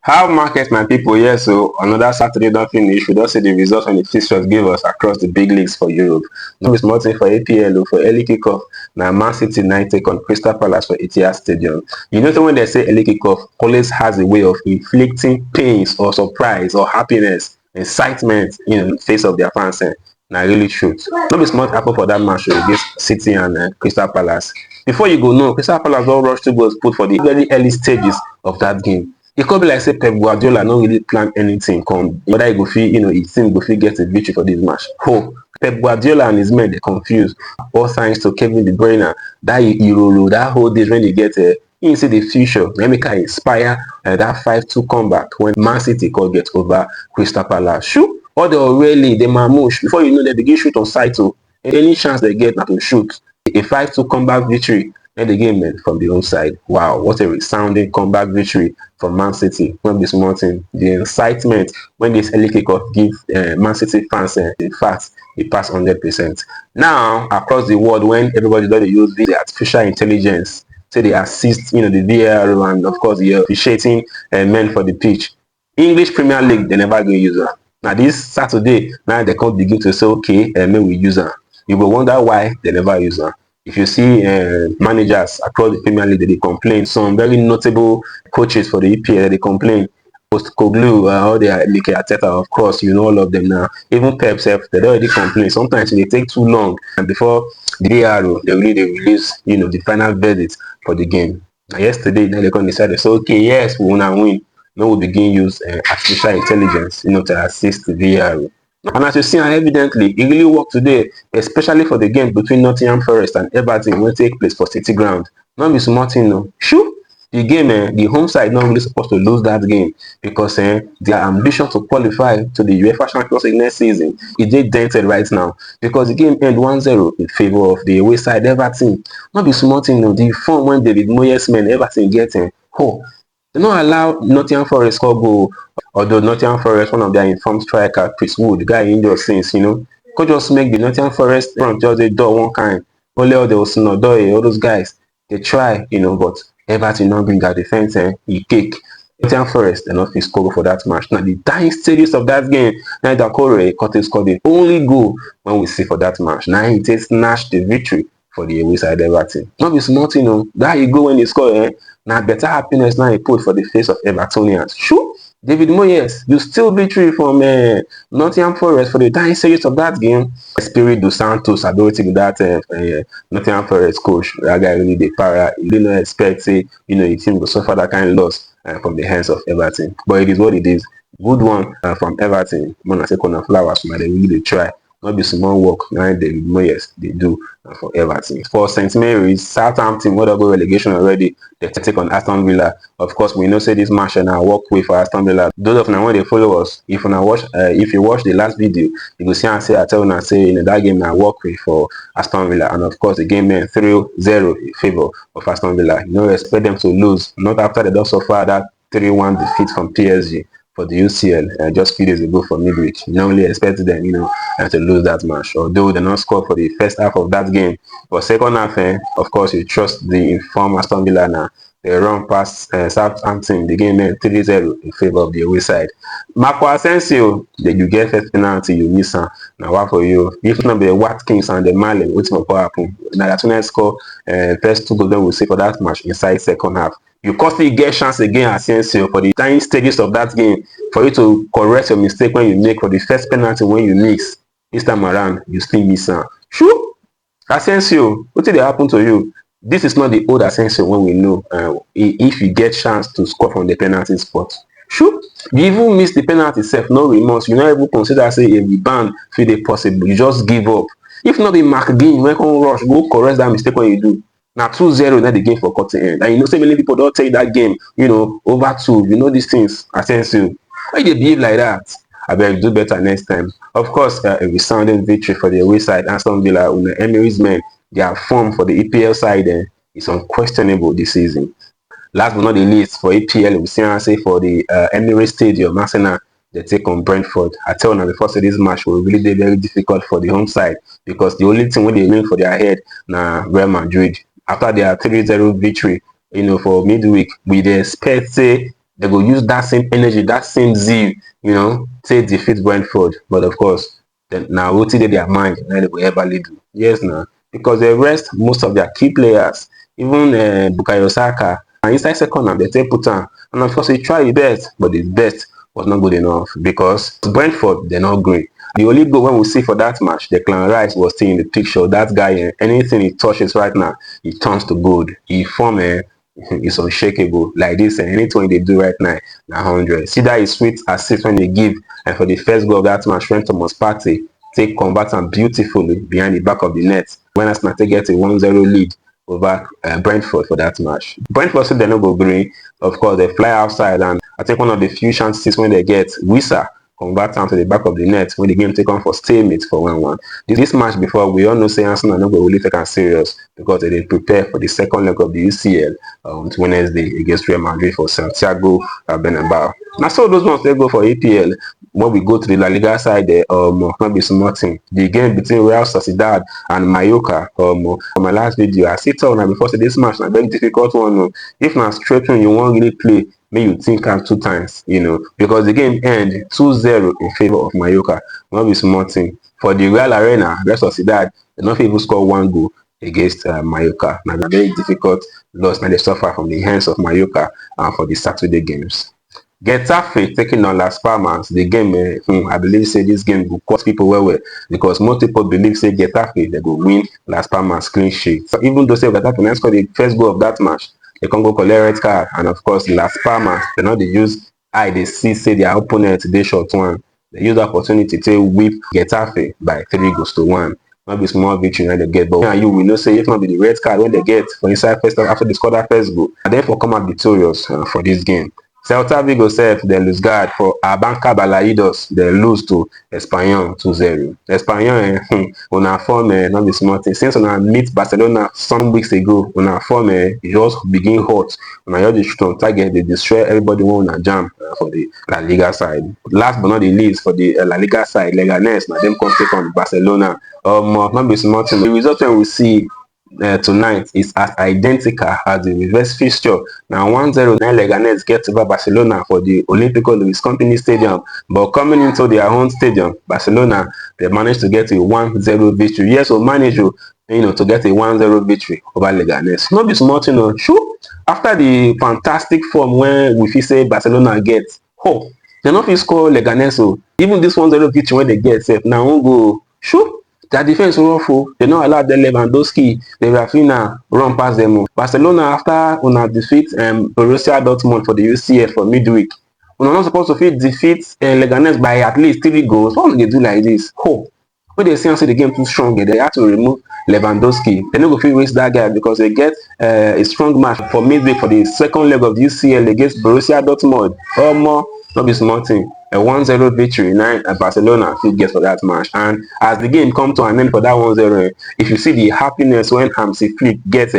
How market my people? Yes, so another Saturday don't finish. We don't see the results when the fixtures give us across the big leagues for Europe. No be small thing for APL for early kickoff. Now Man City night take on Crystal Palace for Etihad Stadium. You know that when they say early kickoff, always has a way of inflicting pains or surprise or happiness, excitement in the face of their fans. Now really truth. No be small happen for that match against City and Crystal Palace. Before you go, no, Crystal Palace don't rush to goals put for the very early stages of that game. E come be like say Pep Guardiola no really plan anything come whether he go fit his team go fit get a victory for this match. Pep Guardiola and his men dey confused. All thanks to Kevin De Bruyne, that Irolo, that whole days when they get him see the future. Na make am inspire that 5-2 comeback when Man City come get over Crystal Palace. Shoo! All the O'Reilly, the Mamouche, before you know dem begin shoot on sight o. Any chance they get na to shoot. A 5-2 comeback victory and the game from the home side. Wow, what a resounding comeback victory for Man City. When this morning, the excitement when this early kickoff give Man City fans, in fact, it passed 100%. Now, across the world, when everybody does use the artificial intelligence, say they assist, the VAR and of course the officiating men for the pitch. English Premier League, they never go use it. Now this Saturday, now they can't begin to say, okay, may we use it. You will wonder why they never use it. If you see managers across the Premier League, they complain. Some very notable coaches for the EPL, they complain. Post Koglu, all the like Arteta, of course, you know all of them now. Even Pep self, they already complain. Sometimes they take too long, and before the ARO, they release, the final verdict for the game. And yesterday, then they can decide to say, okay, yes, we wanna win. Now we begin use artificial intelligence, to assist the VAR. And as you see, evidently, it really worked today, especially for the game between Nottingham Forest and Everton when take place for City Ground. Not be small thing, no. Sure, the game, the home side not really supposed to lose that game because their ambition to qualify to the UEFA Champions League next season is dented right now because the game end 1-0 in favor of the away side Everton. Not be small thing, no. The form when David Moyes men Everton getting, they don't allow Nottingham Forest score goal, although Nottingham Forest, one of their informed striker, Chris Wood, the guy injured since, could just make the Nottingham Forest front just a door one kind. Only all those all those guys, they try, but Everton not bring their defense and he kick. Nottingham Forest, they not fit score for that match. Now the dying stages of that game, now Dakore Cote scored the only goal when we see for that match. Now he takes snatched the victory for the away side Everton. Not be small, that you go when you score, now better happiness now he put for the face of Evertonians. Sure, David Moyes, you still victory from Nottingham Forest for the dying stages of that game. Spirit dos Santos, I don't think that Nottingham Forest coach, that guy really the para. You didn't expect, say, the team will suffer that kind of loss from the hands of Everton. But it is what it is. Good one from Everton. When I say corner flowers, they really try. Not be small work now David Moyes they do for Everton. For St. Mary's, Southampton, whatever relegation already, they take on Aston Villa. Of course, we know say this match now walk way for Aston Villa. Those of now when they follow us, if you watch the last video, you will see and say I tell you say in that game now walk way for Aston Villa, and of course the game went 3-0 in favor of Aston Villa. You don't expect them to lose, not after they don't suffer that 3-1 defeat from PSG. For the UCL just few days ago for midweek. You normally expected them, to lose that match. Although they not scored for the first half of that game. But second half, of course, you trust the informed Aston Villa now. They run past Southampton. The game went 3-0 in favor of the away side. Marco Asensio, you get first penalty, you miss her. Now what for you? If not the Watkins and the Marlin, which will happen. Now that's when I score first two goals then we'll see for that match inside second half. You constantly get chance again Asensio for the dying stages of that game for you to correct your mistake when you make for the first penalty when you miss. This time around, you still miss her. Sure, Asensio, what did happen to you? This is not the old Asensio when we know if you get chance to score from the penalty spot. Sure, you even miss the penalty itself, no remorse. You not even consider say a rebound feel it possible. You just give up. If not the McGinn, when come rush, go correct that mistake when you do. Now 2-0 in the game for cutting end. And so many people don't take that game, over 2. You know these things, Asensio. Why they behave like that? I beg do better next time. Of course, a resounding victory for the away side, Aston Villa, with the Emirates men. Their form for the EPL side is unquestionable this season. Last but not the least, for EPL, we see and say for the Emirates Stadium, Arsenal, they take on Brentford. I tell you before say this match will really be very difficult for the home side because the only thing when they win for their head now Real Madrid. After their 3-0 victory, for midweek, we expect say they go use that same energy, that same zeal, you know, say defeat Brentford. But of course, now what did their mind, now they will ever do. Yes, now because they rest most of their key players, even Bukayo Saka, and inside second and they take put on. And of course, he tried his best, but his best was not good enough because Brentford, they're not green. The only goal when we see for that match, Declan Rice was still in the picture. That guy, anything he touches right now, he turns to gold. He form is unshakable. Like this, and anything they do right now, 100. See that is sweet assist when they give, and for the first goal of that match, when Thomas Partey take convert and beautifully behind the back of the net. When Arsenal get a 1-0 lead over Brentford for that match. Brentford said they no go green. Of course, they fly outside, and I think one of the few chances when they get Wissa convert down to the back of the net when the game take on for stalemate for 1-1. This match before, we all know say Arsenal no go really take am serious because they prepare for the second leg of the UCL on Wednesday against Real Madrid for Santiago Bernabeu. Now so those ones they go for APL. When we go to the La Liga side there, not be small thing. The game between Real Sociedad and Mallorca, for my last video, I see tell now before say this match na very difficult one. If na straight one you won't really play, may you think am 2 times, you know, because the game end 2-0 in favor of Mallorca. Not be small thing. For the Real Arena, Real Sociedad, they not even score 1 goal against Mallorca. Now, a very difficult loss, and they suffer from the hands of Mallorca for the Saturday games. Getafe taking on Las Palmas. The game, I believe, say this game will cost people well because most people believe say Getafe they go win Las Palmas clean sheet. So even though say Getafe never score the first goal of that match, they can go collect red card, and of course Las Palmas they not they use they see say their opponent they short one. They use the opportunity to whip Getafe by 3-1. Not be small victory when they get, but you will know say if not be the red card when they get for inside first after they score that first goal, and therefore come out victorious for this game. Celta Vigo self they lose guard for Abanca Balaidos. They lose to Espanyol 2-0. Espanyol on our form not be small thing. Since on our meet Barcelona some weeks ago, on our form it just begin hot. On our the shoot on target, they destroy everybody one on a jam for the La Liga side. Last but not the least for the La Liga side, Leganes now them come take on Barcelona. Not be small thing. The result when we see tonight is as identical as the reverse fixture. Now 1-0 Leganes get over Barcelona for the Olímpico Luis Company Stadium, but coming into their own stadium, Barcelona they managed to get a 1-0 victory. Yes, so managed to to get a 1-0 victory over Leganes. Not be small thing, sure. After the fantastic form when we feel say Barcelona gets, they not fit score Leganes. So even this 1-0 victory when they get safe now won't go sure. Their defense rough. They not allow them Lewandowski, the Rafinha run past them. Barcelona after una defeat Borussia Dortmund for the UCL for midweek. Una not supposed to defeat Leganes by at least 3 goals. What will they do like this? When they see the game too strong, they have to remove Lewandowski. They no go waste that guy because they get a strong match for midweek for the second leg of the UCL against Borussia Dortmund. Not be small thing. A 1-0 victory now Barcelona still get for that match. And as the game come to an end for that 1-0, if you see the happiness when Hansi Flick gets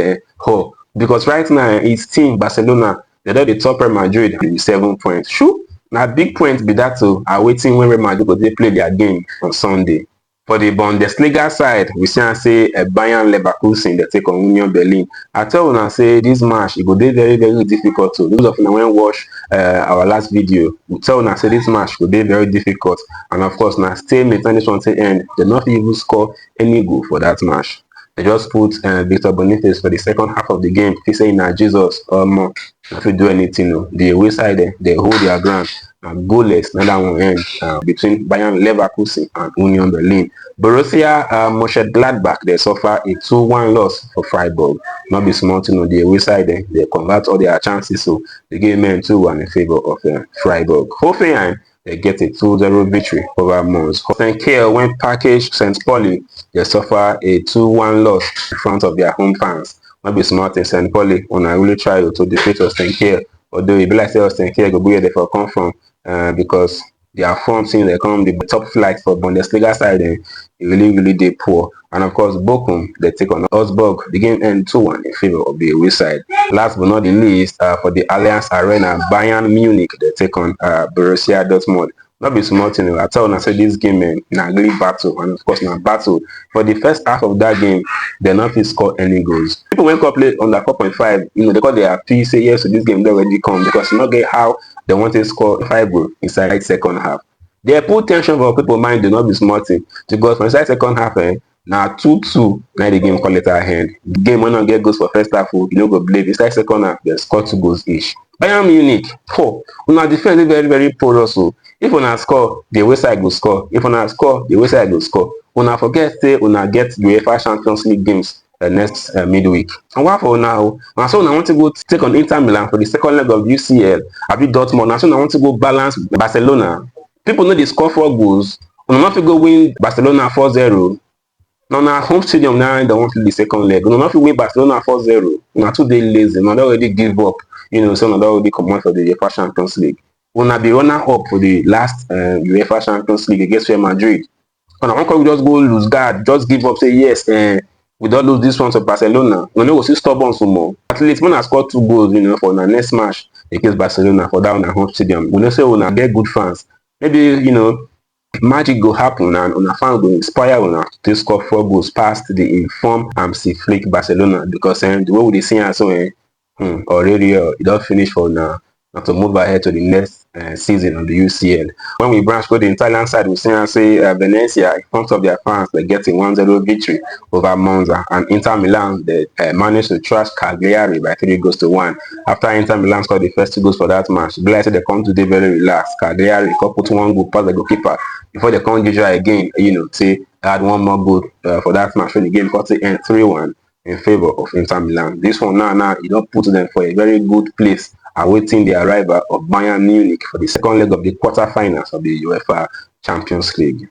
because right now it's team Barcelona, they are the top Real Madrid with 7 points. Sure, now big point be that too. Are waiting when Real Madrid go they play their game on Sunday. For the Bundesliga side, we see Bayern Leverkusen they take on Union Berlin. I tell you say this match it go be very very difficult to. Those of you when watch our last video, we tell you say this match will be very difficult, and of course now stalemate and this one to end. They not even score any goal for that match. They just put Victor Boniface for the second half of the game. He saying Jesus if you do anything, the away side they hold their ground. Goalless, another one end between Bayern Leverkusen and Union Berlin. Borussia Mönchengladbach they suffer a 2-1 loss for Freiburg. Not be small to know the away side they convert all their chances, so the game end 2-1 in favor of Freiburg. Hoffenheim they get a 2-0 victory over Mons. St. Kiel went package St. Pauli they suffer a 2-1 loss in front of their home fans. Not be smart in St. Pauli when I really try to defeat St. Kiel. Although it be like say St. Kiel go where they for come from because their form since they come the top flight for Bundesliga side it really they poor. And of course Bochum they take on Augsburg. The game end 2-1 in favor of the away side. Last but not the least for the Allianz Arena, Bayern Munich they take on Borussia Dortmund. Not be small thing. I tell you, I say this game na really battle, and of course na battle. For the first half of that game, they not fit score any goals. People when come play under 4.5, they call their P say yes to this game they already come because you not get how they want to score 5 goals inside second half. They put tension for people mind, do not be small thing. Because for inside second half, now 2-2 now the game call it at hand. The game when not get goals for first half, you know go believe inside second half they score 2 goals each. Bayern Munich, una defense is very very porous. So if una score, the way side go score. If una score, the way side go score. Una forget say una get UEFA Champions League games next midweek. And why for now? And so I want to go take on Inter Milan for the second leg of UCL. Abi Dortmund. And so I want to go balance Barcelona. People know they score 4 goals. Una not go win Barcelona 4-0. Now na home stadium now they want to the second leg. Una not win Barcelona 4-0. Una too dey lazy. Una already give up. So una already come out for the UEFA Champions League. Una be runner up for the last UEFA Champions League against Real Madrid. And I want just go lose guard, just give up, say yes, we don't lose this one to Barcelona. We know we still stubborn some more. At least when I score 2 goals, for the next match against Barcelona for that one at home stadium, we know say we get good fans. Maybe magic go happen and una fans go inspire una to score 4 goals past the informed MC Flick Barcelona because the way we see us already it don't finish for now. And to move ahead to the next season of the UCL. When we branch go the Italian side, we see and say Venezia, in front of their fans, they get a 1-0 victory over Monza. And Inter Milan, they managed to trash Cagliari by 3-1. After Inter Milan scored the first 2 goals for that match, Blaise said they come today very relaxed. Cagliari put 1 goal past the goalkeeper before they come usually again, say they had 1 more goal for that match. So the game got to end 3-1 in favor of Inter Milan. This one now, it don't put them for a very good place, awaiting the arrival of Bayern Munich for the second leg of the quarterfinals of the UEFA Champions League. You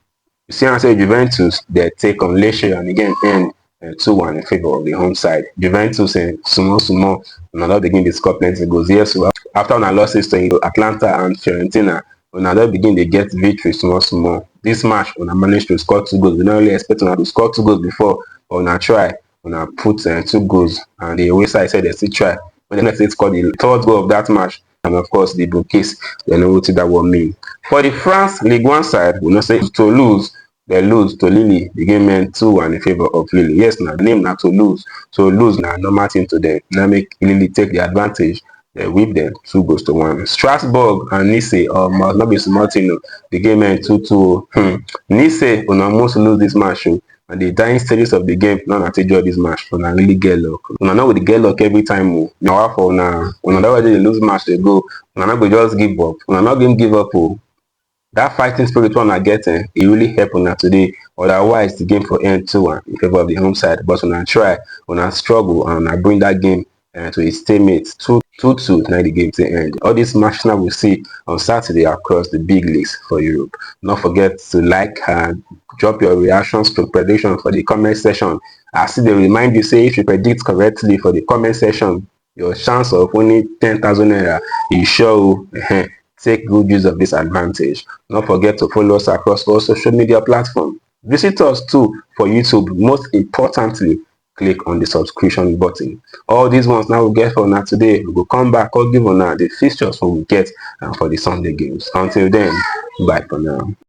see, I say Juventus, they take on Lecce and again end 2-1 in favor of the home side. Juventus and Sumo, another begin to score plenty goals. Yes, so after una losses to Atlanta and Fiorentina, another begin to get victory Sumo. This match, una managed to score 2 goals. We don't really expect una to score 2 goals before, but una try, una put 2 goals, and the away side said they still try. When the next day scored the 3rd goal of that match, and of course the bouquets, they know what that will mean. For the France Ligue 1 side, we not say to lose, they lose to Lille. The game meant 2-1 in favor of Lille. Yes, now the name not to lose. So lose now normal thing to them. Now make Lille take the advantage. They whip them 2-1. Strasbourg and Nice must not be small thing. The game meant 2-2. Nice will almost lose this match. And the dying stages of the game, not until enjoy this match, una really get luck. Una know with get luck every time. Now for una already lose match they go. Una not go just give up. Una not going give up. That fighting spirit one are getting, it really help una today. Otherwise, the game for end 2-1 in favor of the home side. But una try, una struggle, and una bring that game to its stalemate 2-2 now the game to end. All these matches now we'll see on Saturday across the big leagues for Europe. Don't forget to like and drop your reactions to predictions for the comment section. I see they remind you, say if you predict correctly for the comment section, your chance of winning 10,000 naira is sure. Take good use of this advantage. Don't forget to follow us across all social media platforms. Visit us too for YouTube. Most importantly, click on the subscription button. All these ones now we get for now today. We will come back or give on the fixtures we will get for the Sunday games. Until then, bye for now.